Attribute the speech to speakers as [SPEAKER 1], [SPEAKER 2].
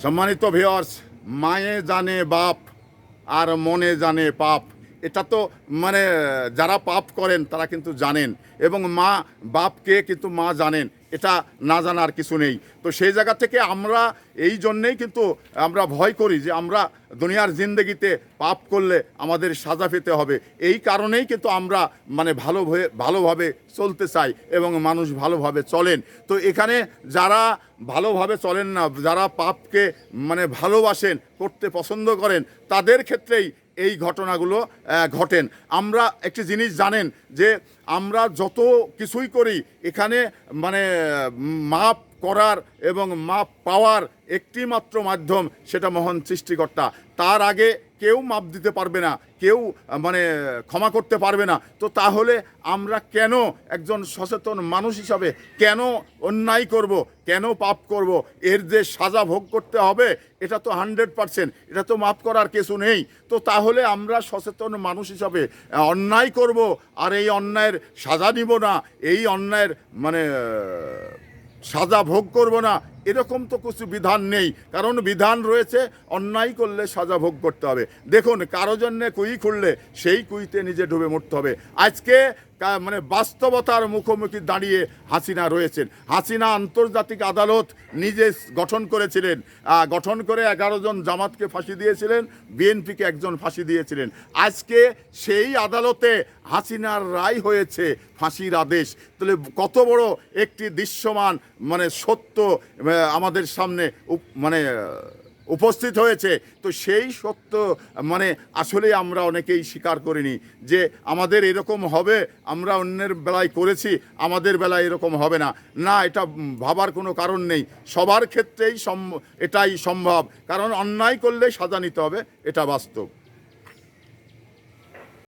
[SPEAKER 1] সম্মানিত ভিউয়ার্স, মায়ে জানে বাপ আর মনে জানে পাপ। এটা তো মানে যারা পাপ করেন তারা কিন্তু জানেন, এবং মা বাপকে কিন্তু মা জানেন, এটা না জানার কিছু নেই। তো সেই জায়গা থেকে আমরা এই জন্যেই কিন্তু আমরা ভয় করি যে আমরা দুনিয়ার জিন্দগিতে পাপ করলে আমাদের সাজা পেতে হবে। এই কারণেই কিন্তু আমরা মানে ভালোভাবে চলতে চাই এবং মানুষ ভালোভাবে চলেন। তো এখানে যারা ভালোভাবে চলেন না, যারা পাপকে মানে ভালোবাসেন, করতে পছন্দ করেন, তাদের ক্ষেত্রেই এই ঘটনাগুলো ঘটেন। আমরা একটি জিনিস জানেন যে আমরা যত কিছুই করি এখানে মানে মাপ করার এবং মাপ পাওয়ার একটি মাত্র মাধ্যম, সেটা মহান সৃষ্টিকর্তা। তার আগে কেউ মাপ দিতে পারবে না, কেউ মানে ক্ষমা করতে পারবে না। তো তাহলে আমরা কেন একজন সচেতন মানুষ হিসাবে কেন অন্যায় করব, কেন পাপ করব? এর যে সাজা ভোগ করতে হবে এটা তো 100%, এটা তো মাপ করার কিছু নেই। তো তাহলে আমরা সচেতন মানুষ হিসাবে অন্যায় করব আর এই অন্যায়ের সাজা নিব না, এই অন্যায়ের মানে সাজা ভোগ করব না, এরকম তো কিছু বিধান নেই। কারণ বিধান রয়েছে অন্যায় করলে সাজা ভোগ করতে হবে। দেখুন, কারো জন্যে কুই খুললে সেই কুইতে নিজে ডুবে মরতে হবে। আজকে মানে বাস্তবতার মুখোমুখি দাঁড়িয়ে হাসিনা রয়েছেন। হাসিনা আন্তর্জাতিক আদালত নিজে গঠন করেছিলেন, গঠন করে 11 জন জামাতকে ফাঁসি দিয়েছিলেন, বিএনপিকে 1 জন ফাঁসি দিয়েছিলেন। আজকে সেই আদালতে হাসিনার রায় হয়েছে ফাঁসির আদেশ। তাহলে কত বড় একটি দৃশ্যমান মানে সত্য আমাদের সামনে মানে উপস্থিত হয়েছে। তো সেই সত্য মানে আসলে আমরা অনেকেই স্বীকার করিনি যে আমাদের এরকম হবে, আমরা অন্যের বেলায় করেছি, আমাদের বেলায় এরকম হবে না। না, এটা ভাবার কোনো কারণ নেই। সবার ক্ষেত্রেই এটাই সম্ভব, কারণ অন্যায় করলে সাজা নিতে হবে, এটা বাস্তব।